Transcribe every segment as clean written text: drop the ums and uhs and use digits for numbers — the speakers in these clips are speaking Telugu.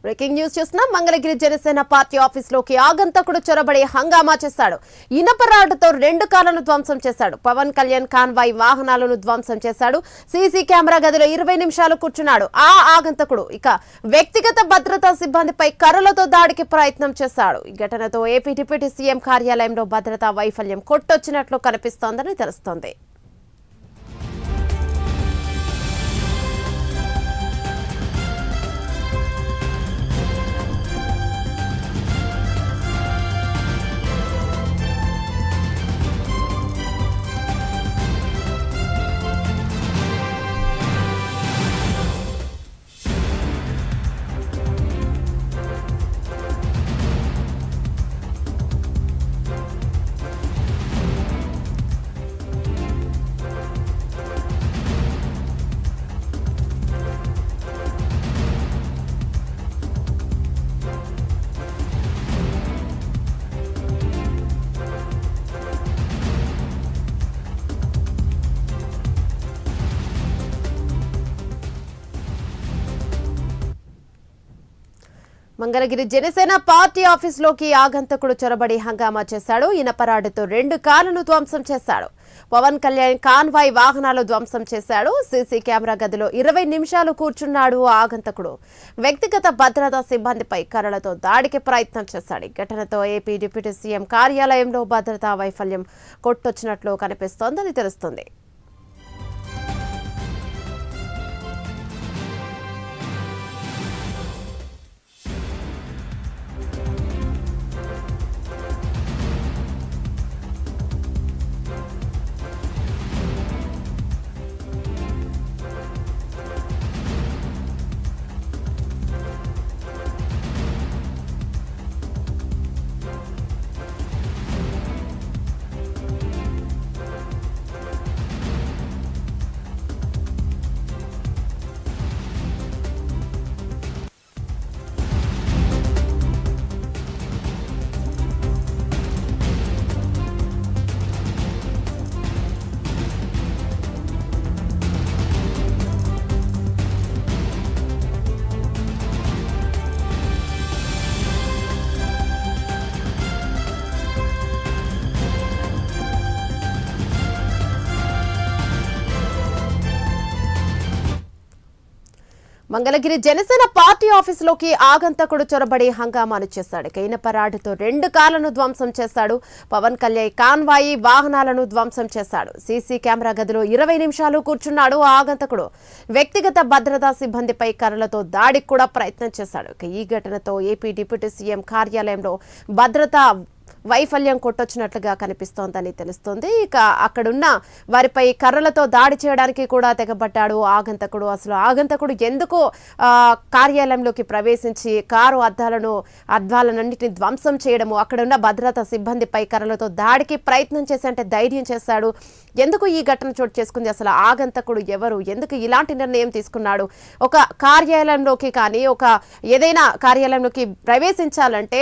బ్రేకింగ్ న్యూస్ చూస్తున్నాం. మంగళగిరి జనసేన పార్టీ ఆఫీసులోకి ఆగంతకుడు చొరబడి హంగామా చేశాడు. ఇనప రాడ్డుతో 2 కార్లను ధ్వంసం చేశాడు. పవన్ కళ్యాణ్ కాన్వాయ్ వాహనాలను ధ్వంసం చేశాడు. సీసీ కెమెరా గదిలో 20 నిమిషాలు కూర్చున్నాడు. ఆ ఆగంతకుడు ఇక వ్యక్తిగత భద్రతా సిబ్బందిపై కర్రలతో దాడికి ప్రయత్నం చేశాడు. ఈ ఘటనతో ఏపీ డిప్యూటీ సీఎం కార్యాలయంలో భద్రతా వైఫల్యం కొట్టొచ్చినట్లు కనిపిస్తోందని తెలుస్తోంది. మంగళగిరి జనసేన పార్టీ ఆఫీసులోకి ఆగంతకుడు చొరబడి హంగామా చేశాడు. ఇనపరాడుతో 2 కార్లను ధ్వంసం చేశాడు. పవన్ కళ్యాణ్ కాన్వాయ్ వాహనాలు ధ్వంసం చేశాడు. సీసీ కెమెరా గదిలో 20 నిమిషాలు కూర్చున్నాడు. ఆగంతకుడు వ్యక్తిగత భద్రతా సిబ్బందిపై కర్రలతో దాడికి ప్రయత్నం చేశాడు. ఘటనతో ఏపీ డిప్యూటీ సీఎం కార్యాలయంలో భద్రతా వైఫల్యం కొట్టొచ్చినట్లు కనిపిస్తోందని తెలుస్తుంది. మంగళగిరి జనసేన పార్టీ ఆఫీసులోకి ఆగంతకుడు చొరబడి హంగామాను చేశాడు. ఇనపరాడుతో 2 కార్లను ధ్వంసం చేశాడు. పవన్ కళ్యాణ్ కాన్వాయి వాహనాలను ధ్వంసం చేశాడు. సీసీ కెమెరా గదిలో 20 నిమిషాలు కూర్చున్నాడు. ఆగంతకుడు వ్యక్తిగత భద్రతా సిబ్బందిపై కర్రలతో దాడికి కూడా ప్రయత్నం చేశాడు. ఈ ఘటనతో ఏపీ డిప్యూటీ సీఎం కార్యాలయంలో భద్రతా వైఫల్యం కొట్టొచ్చినట్లుగా కనిపిస్తోందని తెలుస్తోంది. ఇక అక్కడున్న వారిపై కర్రలతో దాడి చేయడానికి కూడా తెగబడ్డాడు ఆగంతకుడు. అసలు ఆగంతకుడు ఎందుకు కార్యాలయంలోకి ప్రవేశించి కారు అద్దాలన్నింటినీ ధ్వంసం చేయడము, అక్కడున్న భద్రతా సిబ్బందిపై కర్రలతో దాడికి ప్రయత్నం చేసి అంటే ధైర్యం చేశాడు. ఎందుకు ఈ ఘటన చోటు చేసుకుంది? అసలు ఆగంతకుడు ఎవరు? ఎందుకు ఇలాంటి నిర్ణయం తీసుకున్నాడు? ఒక కార్యాలయంలోకి కానీ ఏదైనా కార్యాలయంలోకి ప్రవేశించాలంటే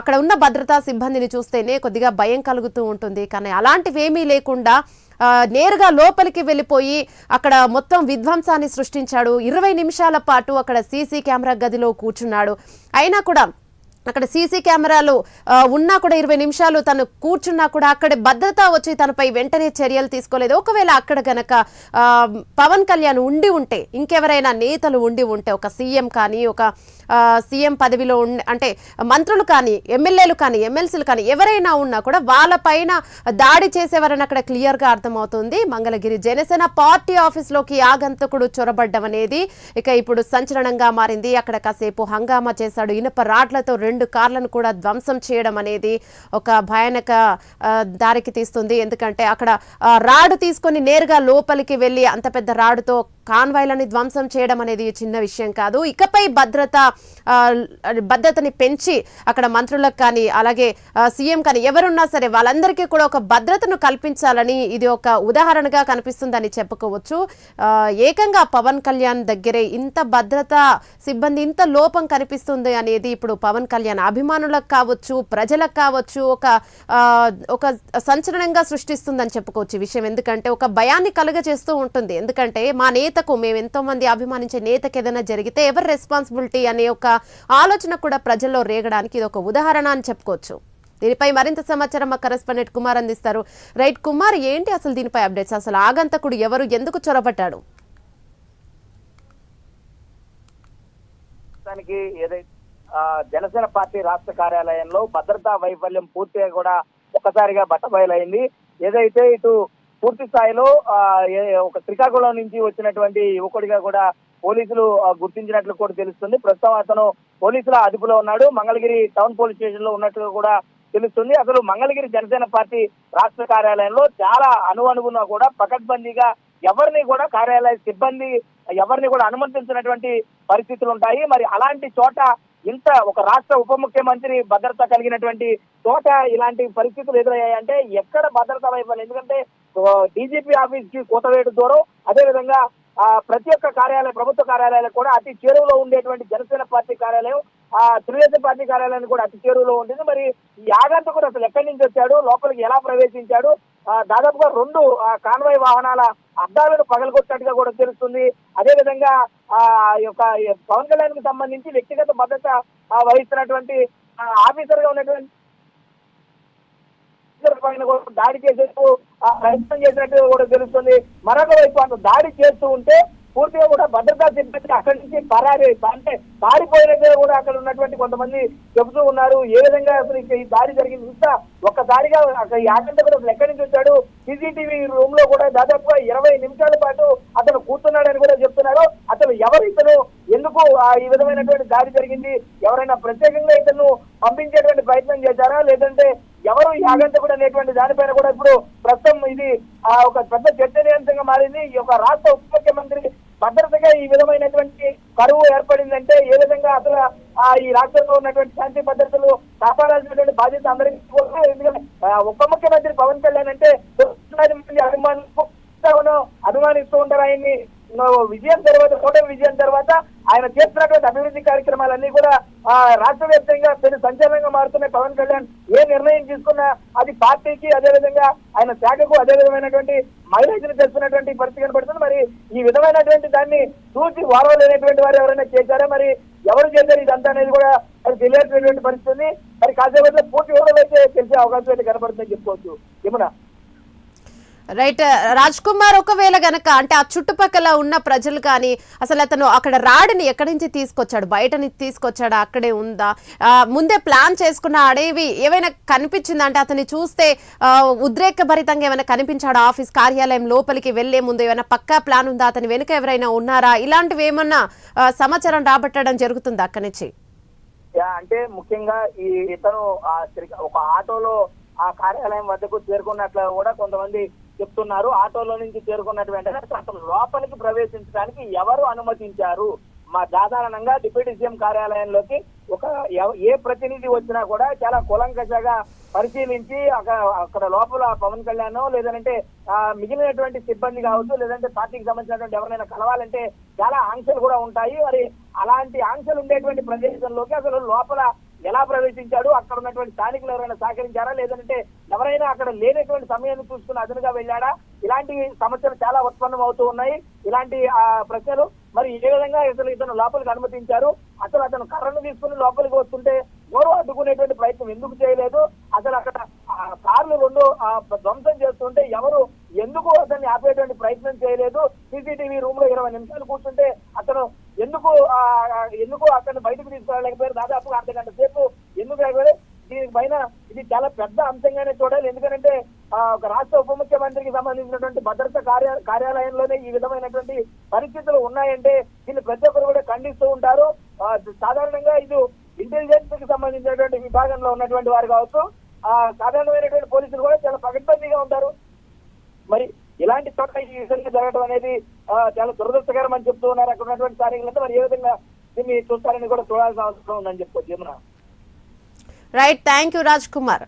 అక్కడ ఉన్న భద్రతా సిబ్బందిని చూస్తేనే కొద్దిగా భయం కలుగుతూ ఉంటుంది. కానీ అలాంటివి ఏమీ లేకుండా నేరుగా లోపలికి వెళ్ళిపోయి అక్కడ మొత్తం విధ్వంసాన్ని సృష్టించాడు. 20 నిమిషాల పాటు అక్కడ సీసీ కెమెరా గదిలో కూర్చున్నాడు. అయినా కూడా అక్కడ సీసీ కెమెరాలు ఉన్నా కూడా 20 నిమిషాలు తను కూర్చున్నా కూడా అక్కడ భద్రత వచ్చి తనపై వెంటనే చర్యలు తీసుకోలేదు. ఒకవేళ అక్కడ గనక పవన్ కళ్యాణ్ ఉండి ఉంటే, ఇంకెవరైనా నేతలు ఉండి ఉంటే, ఒక సీఎం కానీ, ఒక సీఎం పదవిలో అంటే మంత్రులు కానీ, ఎమ్మెల్యేలు కానీ, ఎమ్మెల్సీలు కానీ ఎవరైనా ఉన్నా కూడా వాళ్ళపైన దాడి చేసేవారని అక్కడ క్లియర్గా అర్థమవుతుంది. మంగళగిరి జనసేన పార్టీ ఆఫీసులోకి ఆగంతకుడు చొరబడ్డం అనేది ఇక ఇప్పుడు సంచలనంగా మారింది. అక్కడ కాసేపు హంగామా చేశాడు. ఇనుప రాడ్లతో 2 కార్లను కూడా ధ్వంసం చేయడం అనేది ఒక భయానక దారికి తీస్తుంది. ఎందుకంటే అక్కడ రాడు తీసుకొని నేరుగా లోపలికి వెళ్ళి అంత పెద్ద రాడుతో కాన్వాయ్లని ధ్వంసం చేయడం అనేది చిన్న విషయం కాదు. ఇకపై భద్రతని పెంచి అక్కడ మంత్రులకు కానీ, అలాగే సీఎం కానీ ఎవరున్నా సరే వాళ్ళందరికీ కూడా ఒక భద్రతను కల్పించాలని ఇది ఒక ఉదాహరణగా కనిపిస్తుందని చెప్పుకోవచ్చు. ఏకంగా పవన్ కళ్యాణ్ దగ్గరే ఇంత భద్రతా సిబ్బంది, ఇంత లోపం కనిపిస్తుంది అనేది ఇప్పుడు పవన్ కళ్యాణ్ అభిమానులకు కావచ్చు, ప్రజలకు కావచ్చు ఒక సంచలనంగా సృష్టిస్తుందని చెప్పుకోవచ్చు ఈ విషయం. ఎందుకంటే ఒక భయాన్ని కలుగజేస్తూ ఉంటుంది. ఎందుకంటే మా నేత నేతకు, మేము ఎంతో మంది అభిమానించే నేతకు ఏదైనా జరిగితే ఎవరు రెస్పాన్సిబిలిటీ అనే ఒక ఆలోచన కూడా ప్రజల్లో రేగడానికి ఇది ఒక ఉదాహరణ అని చెప్పుకోవచ్చు. దీనిపై మరింత సమాచారం మా కరెస్పాండెంట్ కుమార్ అందిస్తారు. రైట్ కుమార్, ఏంటి అసలు దీనిపై అప్డేట్స్? అసలు ఆగంతకుడు ఎవరు, ఎందుకు చొరబడ్డాడు? ఏదైతే జనసేన పార్టీ రాష్ట్ర కార్యాలయంలో భద్రతా వైఫల్యం పూర్తిగా కూడా ఒక్కసారిగా బట్టబయలైంది. ఏదైతే ఇటు పూర్తి స్థాయిలో ఒక శ్రీకాకుళం నుంచి వచ్చినటువంటి యువకుడిగా కూడా పోలీసులు గుర్తించినట్లు కూడా తెలుస్తుంది. ప్రస్తుతం అతను పోలీసుల అదుపులో ఉన్నాడు. మంగళగిరి టౌన్ పోలీస్ స్టేషన్ లో ఉన్నట్లు కూడా తెలుస్తుంది. అసలు మంగళగిరి జనసేన పార్టీ రాష్ట్ర కార్యాలయంలో చాలా అణువణువున కూడా పకడ్బందీగా ఎవరిని కూడా కార్యాలయ సిబ్బంది ఎవరిని కూడా అనుమతించినటువంటి పరిస్థితులు ఉంటాయి. మరి అలాంటి చోట ఇంత ఒక రాష్ట్ర ఉప ముఖ్యమంత్రి భద్రత కలిగినటువంటి చోట ఇలాంటి పరిస్థితులు ఎదురయ్యాయంటే ఎక్కడ భద్రత వైఫల్యం? ఎందుకంటే డీజీపీ ఆఫీస్ కి కూతవేటు దూరం, అదేవిధంగా ప్రతి ఒక్క కార్యాలయం, ప్రభుత్వ కార్యాలయాలకు కూడా అతి చేరువలో ఉండేటువంటి జనసేన పార్టీ కార్యాలయం, తెలుగుదేశం పార్టీ కార్యాలయాన్ని కూడా అతి చేరువలో ఉంటుంది. మరి ఈ ఆగంతకుడు అసలు ఎక్కడి నుంచి వచ్చాడు, లోపలికి ఎలా ప్రవేశించాడు? దాదాపుగా 2 కాన్వాయ్ వాహనాల అద్దాలను పగలగొట్టినట్టుగా కూడా తెలుస్తుంది. అదేవిధంగా యొక్క పవన్ కళ్యాణ్ కి సంబంధించి వ్యక్తిగత భద్రత వహిస్తున్నటువంటి ఆఫీసర్ గా ఉన్నటువంటి పైన కూడా దాడి చేసేందుకు ప్రయత్నం చేసినట్టుగా కూడా తెలుస్తుంది. మరొక వైపు అంత దాడి చేస్తూ ఉంటే పూర్తిగా కూడా భద్రతా సిబ్బంది అక్కడి నుంచి అంటే పారిపోయినట్టుగా కూడా అక్కడ ఉన్నటువంటి కొంతమంది చెబుతూ ఉన్నారు. ఏ విధంగా అసలు ఈ దాడి జరిగింది చూస్తా ఒక్కసారిగా ఈ ఆగంతకుడు అసలు ఎక్కడి నుంచి వచ్చాడు? సీసీటీవీ రూమ్ లో కూడా దాదాపుగా 20 నిమిషాల పాటు అతను కూర్చున్నాడని కూడా చెప్తున్నారు. అసలు ఎవరు ఇతను, ఎందుకు ఈ విధమైనటువంటి దాడి జరిగింది? ఎవరైనా ప్రత్యేకంగా ఇతను పంపించేటువంటి ప్రయత్నం చేశారా, లేదంటే ఎవరు ఈ ఆగంతకుడు అనేటువంటి దానిపైన కూడా ఇప్పుడు ప్రస్తుతం ఇది ఒక పెద్ద చర్చనీయాంశంగా మారింది. ఈ యొక్క రాష్ట్ర ఉప ముఖ్యమంత్రి భద్రతగా ఈ విధమైనటువంటి కరువు ఏర్పడిందంటే ఏ విధంగా అసలు ఈ రాష్ట్రంలో ఉన్నటువంటి శాంతి భద్రతలు కాపాడాల్సినటువంటి బాధ్యత అందరికీ కూడా. ఎందుకంటే ఉప ముఖ్యమంత్రి పవన్ కళ్యాణ్ అంటే అభిమానిస్తూ ఉంటారు. ఆయన్ని విజయం తర్వాత, కూటమి విజయం తర్వాత ఆయన చేస్తున్నటువంటి అభివృద్ధి కార్యక్రమాలన్నీ కూడా రాష్ట్ర వ్యాప్తంగా పెద్ద సంచలనంగా మారుతున్నాయి. పవన్ కళ్యాణ్ ఏ నిర్ణయం తీసుకున్నా అది పార్టీకి, అదేవిధంగా ఆయన శాఖకు అదే విధమైనటువంటి మైలేజ్ ని తెస్తున్నటువంటి పరిస్థితి కనబడుతుంది. మరి ఈ విధమైనటువంటి దాన్ని చూసి వారవలేనటువంటి వారు ఎవరైనా చేశారా, మరి ఎవరు చేశారు ఇదంతా అనేది కూడా అది తెలియాల్సినటువంటి పరిస్థితి. మరి కాసేపట్లో పూర్తి వివరాలు అయితే తెలిసే అవకాశం అయితే కనబడుతుందని చెప్పుకోవచ్చు. యమున. రైట్ రాజ్ కుమార్, ఒకవేళ గనక అంటే ఆ చుట్టుపక్కల ఉన్న ప్రజలు కానీ అసలు అతను అక్కడ రాడిని ఎక్కడి నుంచి తీసుకొచ్చాడు, బయట నుంచి తీసుకొచ్చాడా, అక్కడే ఉందా, ముందే ప్లాన్ చేసుకున్న అడవి ఏమైనా కనిపించిందా? అంటే అతన్ని చూస్తే ఉద్రేకభరితంగా ఏమైనా కనిపించాడా? ఆఫీస్ కార్యాలయం లోపలికి వెళ్లే ముందు ఏమైనా పక్కా ప్లాన్ ఉందా? అతని వెనుక ఎవరైనా ఉన్నారా? ఇలాంటివి ఏమన్నా సమాచారం రాబట్టడం జరుగుతుందా అక్కడి నుంచి? అంటే ముఖ్యంగా ఇతను ఒక ఆటోలో ఆ కార్యాలయం వద్దకు చేరుకున్నట్లు కూడా కొంతమంది చెప్తున్నారు. ఆటోలో నుంచి చేరుకున్నట్టు వెంటనే అసలు లోపలికి ప్రవేశించడానికి ఎవరు అనుమతించారు? సాధారణంగా డిప్యూటీ సీఎం కార్యాలయంలోకి ఏ ప్రతినిధి వచ్చినా కూడా చాలా కూలంకషగా పరిశీలించి అక్కడ లోపల పవన్ కళ్యాణ్ లేదంటే మిగిలినటువంటి సిబ్బంది కావచ్చు, లేదంటే పార్టీకి సంబంధించినటువంటి ఎవరైనా కలవాలంటే చాలా ఆంక్షలు కూడా ఉంటాయి. మరి అలాంటి ఆంక్షలు ఉండేటువంటి ప్రదేశంలోకి అసలు లోపల ఎలా ప్రవేశించాడు? అక్కడ ఉన్నటువంటి స్థానికులు ఎవరైనా సహకరించారా, లేదంటే ఎవరైనా అక్కడ లేనటువంటి సమయాన్ని చూసుకుని అదనుగా వెళ్ళాడా? ఇలాంటి సమస్యలు చాలా ఉత్పన్నం అవుతూ ఉన్నాయి. ఇలాంటి ప్రశ్నలు మరి ఏ విధంగా ఇతను లోపలికి అనుమతించారు? అసలు అతను కర్రను తీసుకుని లోపలికి వస్తుంటే ఎవరు అడ్డుకునేటువంటి ప్రయత్నం ఎందుకు చేయలేదు? అసలు అక్కడ కార్లు 2 ధ్వంసం చేస్తుంటే ఎవరు ఎందుకు అతన్ని ఆపేటువంటి ప్రయత్నం చేయలేదు? సీసీటీవీ రూమ్ లో 20 నిమిషాలు కూర్చుంటే అతను ఎందుకు అతను బయటకు తీసుకురాలేకపోయారు? దాదాపు అర్ధ గంట సేపు ఎందుకు లేకపోయారు? దీనిపైన ఇది చాలా పెద్ద అంశంగానే చూడాలి. ఎందుకంటే ఒక రాష్ట్ర ఉప ముఖ్యమంత్రికి సంబంధించినటువంటి భద్రత కార్యాలయంలోనే ఈ విధమైనటువంటి పరిస్థితులు ఉన్నాయంటే దీన్ని ప్రతి ఒక్కరు కూడా ఖండిస్తూ ఉంటారు. సాధారణంగా ఇది ఇంటెలిజెన్స్ కి సంబంధించినటువంటి విభాగంలో ఉన్నటువంటి వారు కావచ్చు, సాధారణమైనటువంటి పోలీసులు కూడా చాలా పకడ్బందీగా ఉంటారు. మరి ఇలాంటి చోట్ల ఈ విధంగా జరగడం అనేది చాలా దురదృష్టకరం అని చెప్తూ ఉన్నారు అక్కడ ఉన్నటువంటి స్థానికులంతా. మరి ఏ విధంగా దీన్ని చూస్తారని కూడా చూడాల్సిన అవసరం ఉందని చెప్పుకోవచ్చు. Right, thank you Raj Kumar.